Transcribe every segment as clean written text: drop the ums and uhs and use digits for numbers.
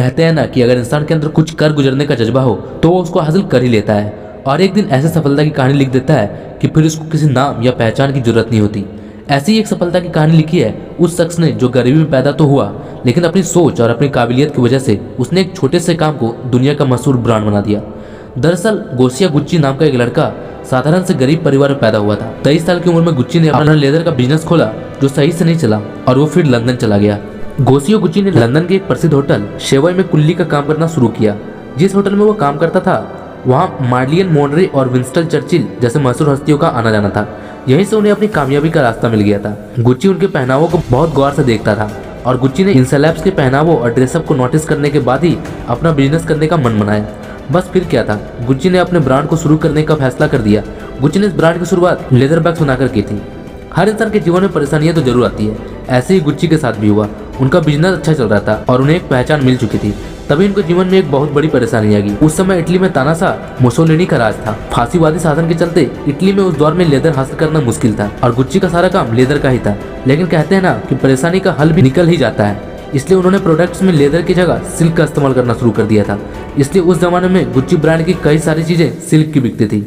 कहते हैं ना कि अगर इंसान के अंदर कुछ कर गुजरने का जज्बा हो तो वो उसको हासिल कर ही लेता है और एक दिन ऐसे सफलता की कहानी लिख देता है कि फिर उसको किसी नाम या पहचान की जरूरत नहीं होती। ऐसी ही एक सफलता की कहानी लिखी है उस शख्स ने जो गरीबी में पैदा तो हुआ, लेकिन अपनी सोच और अपनी काबिलियत की वजह से उसने एक छोटे से काम को दुनिया का मशहूर ब्रांड बना दिया। दरअसल गोसिया गुच्ची नाम का एक लड़का साधारण से गरीब परिवार में पैदा हुआ था। 23 साल की उम्र में गुच्ची ने अपना लेदर का बिजनेस खोला जो सही से नहीं चला और वो फिर लंदन चला गया। गोसियो गुच्ची ने लंदन के एक प्रसिद्ध होटल शेवॉय में कुल्ली का काम करना शुरू किया। जिस होटल में वो काम करता था वहाँ मार्लियन मोनरे और विंस्टन चर्चिल जैसे मशहूर हस्तियों का आना जाना था। यहीं से उन्हें अपनी कामयाबी का रास्ता मिल गया था। गुच्ची उनके पहनावों को बहुत गौर से देखता था और गुच्ची ने इन सेलेब्स के पहनावों और ड्रेसअप को नोटिस करने के बाद ही अपना बिजनेस करने का मन बनाया। बस फिर क्या था, गुच्ची ने अपने ब्रांड को शुरू करने का फैसला कर दिया। गुच्ची ने इस ब्रांड की शुरुआत लेदर बैग्स बनाकर की थी। हर इंसान के जीवन में परेशानियां तो जरूर आती है, ऐसे ही गुच्ची के साथ भी हुआ। उनका बिजनेस अच्छा चल रहा था और उन्हें एक पहचान मिल चुकी थी, तभी उनके जीवन में एक बहुत बड़ी परेशानी आ गई। उस समय इटली में तानाशाह मुसोलिनी का राज था। फांसीवादी शासन के चलते इटली में उस दौर में लेदर हासिल करना मुश्किल था और गुच्ची का सारा काम लेदर का ही था। लेकिन कहते हैं ना कि परेशानी का हल भी निकल ही जाता है, इसलिए उन्होंने प्रोडक्ट्स में लेदर की जगह सिल्क का इस्तेमाल करना शुरू कर दिया था। इसलिए उस जमाने में गुच्ची ब्रांड की कई सारी चीजें सिल्क की बिकती थी।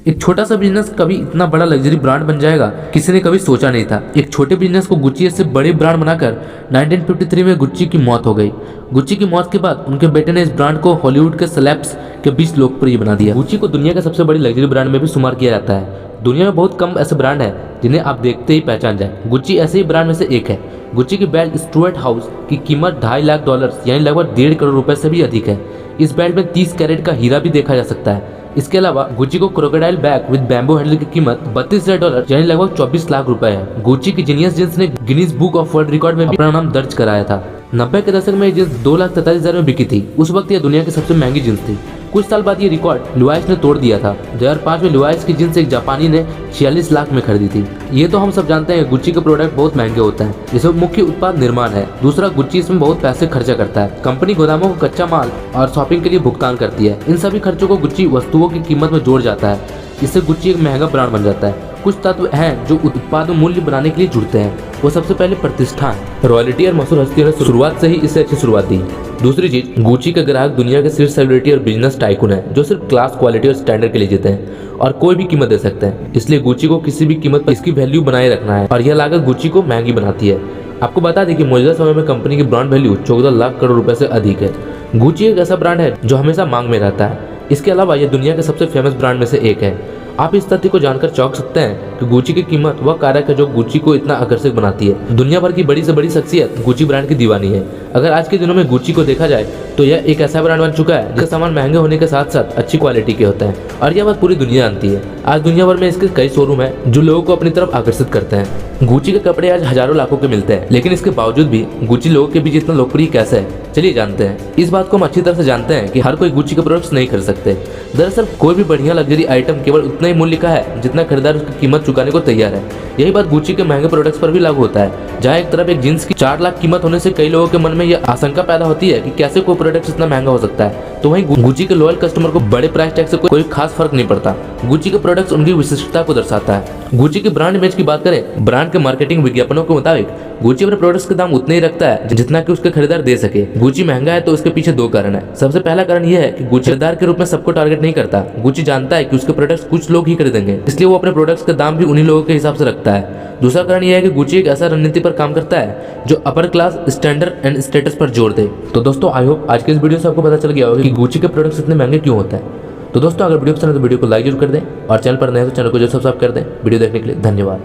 एक छोटा सा बिजनेस कभी इतना बड़ा लग्जरी ब्रांड बन जाएगा किसी ने कभी सोचा नहीं था। एक छोटे बिजनेस को गुच्ची से बड़े ब्रांड बनाकर 1953 में गुच्ची की मौत हो गई। गुच्ची की मौत के बाद उनके बेटे ने इस ब्रांड को हॉलीवुड के सेलेब्स के बीच लोकप्रिय बना दिया। गुच्ची को दुनिया के सबसे बड़ी लग्जरी ब्रांड में भी शुमार किया जाता है। दुनिया में बहुत कम ऐसे ब्रांड हैं जिन्हें आप देखते ही पहचान जाए। गुच्ची ऐसे ही ब्रांड में से एक है। गुच्ची की बेल्ट स्टुअर्ट हाउस की कीमत $2.5 लाख यानी लगभग 1.5 करोड़ रुपए से भी अधिक है। इस बेल्ट में 30 कैरेट का हीरा भी देखा जा सकता है। इसके अलावा गुच्ची को crocodile bag with bamboo handle की कीमत $32,000 यानी लगभग 24 लाख रुपए है। गुच्ची की जीनियस जींस ने Guinness book of world record में भी अपना नाम दर्ज कराया था। 90 के दशक में ये जींस 2,43,000 में बिकी थी। उस वक्त यह दुनिया की सबसे महंगी जींस थी। कुछ साल बाद ये रिकॉर्ड लुआइस ने तोड़ दिया था। 2005 में लुआइस की जींस एक जापानी ने 46 लाख में खरीदी थी। ये तो हम सब जानते हैं गुच्ची के प्रोडक्ट बहुत महंगे होते हैं। इसमें मुख्य उत्पाद निर्माण है। दूसरा, गुच्ची इसमें बहुत पैसे खर्चा करता है। कंपनी गोदामों को कच्चा माल और शॉपिंग के लिए भुगतान करती है। इन सभी खर्चों को गुच्ची वस्तुओं की कीमत में जोड़ जाता है। इससे गुच्ची एक महंगा ब्रांड बन जाता है। कुछ तत्व हैं जो उत्पाद में मूल्य बनाने के लिए जुड़ते हैं। वो सबसे पहले प्रतिष्ठान, रॉयल्टी और मशहूर हस्तियों ने शुरुआत से ही इससे अच्छी शुरुआत दी। दूसरी चीज, गुच्ची के ग्राहक दुनिया के शीर्ष सेलिब्रिटी और बिजनेस टाइकून हैं जो सिर्फ क्लास, क्वालिटी और स्टैंडर्ड के लिए जीते हैं और कोई भी कीमत दे सकते हैं। इसलिए गुच्ची को किसी भी कीमत पर इसकी वैल्यू बनाए रखना है और यह लागत गुच्ची को महंगी बनाती है। आपको बता दें कि मौजूदा समय में कंपनी की ब्रांड वैल्यू 14 लाख करोड़ रुपए से अधिक है। गुच्ची एक ऐसा ब्रांड है जो हमेशा मांग में रहता है। इसके अलावा यह दुनिया के सबसे फेमस ब्रांड में से एक है। आप इस तथ्य को जानकर चौंक सकते हैं कि गुच्ची की कीमत वह कारक है जो गुच्ची को इतना आकर्षक बनाती है। दुनिया भर की बड़ी से बड़ी शख्सियत गुच्ची ब्रांड की दीवानी है। अगर आज के दिनों में गुच्ची को देखा जाए तो यह एक ऐसा ब्रांड बन चुका है जिसके सामान महंगे होने के साथ साथ अच्छी क्वालिटी के होते हैं और यह बात पूरी दुनिया जानती है। आज दुनिया भर में इसके कई शोरूम हैं जो लोगों को अपनी तरफ आकर्षित करते हैं। गुच्ची के कपड़े आज हजारों लाखों के मिलते हैं, लेकिन इसके बावजूद भी गुच्ची लोगों के बीच इतना लोकप्रिय कैसे है, चलिए जानते हैं। इस बात को हम अच्छी तरह से जानते हैं कि हर कोई गुच्ची के प्रोडक्ट्स नहीं खरीद सकते। दरअसल कोई भी बढ़िया लग्जरी आइटम केवल उतना ही मूल्य का है जितना खरीदार उसकी कीमत चुकाने को तैयार है। यही बात गुच्ची के महंगे प्रोडक्ट्स पर भी लागू होता है। जहाँ एक तरफ एक जींस की 4 लाख कीमत होने से कई लोगों के मन में यह आशंका पैदा होती है कि कैसे कोई प्रोडक्ट इतना महंगा हो सकता है, तो वहीं गुच्ची के लॉयल कस्टमर को बड़े प्राइस टैग से कोई खास फर्क नहीं पड़ता। गुच्ची के प्रोडक्ट्स उनकी विशिष्टता को दर्शाता है। गुच्ची की ब्रांड इमेज की बात करें, ब्रांड के मार्केटिंग विज्ञापनों के मुताबिक गुच्ची अपने प्रोडक्ट्स के दाम उतने ही रखता है जितना कि उसके खरीदार दे सके। गुच्ची महंगा है तो उसके पीछे 2 कारण है। सबसे पहला कारण यह है कि गुच्ची खरीदार के रूप में सबको टारगेट नहीं करता। गुच्ची जानता है कि उसके प्रोडक्ट्स कुछ लोग ही खरीदेंगे, इसलिए वो अपने प्रोडक्ट्स का दाम भी उन्हीं लोगों के हिसाब से रखता है। दूसरा कारण यह है कि गुच्ची एक ऐसा रणनीति पर काम करता है जो upper class, standard and status पर जोर दे। तो दोस्तों, आई होप आज के इस वीडियो से आपको पता चल गया होगा कि गुच्ची के प्रोडक्ट्स इतने महंगे क्यों होते हैं। तो दोस्तों, अगर वीडियो पसंद है तो वीडियो को लाइक जरूर कर दें और चैनल पर नए हो तो चैनल को जरूर सब्सक्राइब कर दें। वीडियो देखने के लिए धन्यवाद।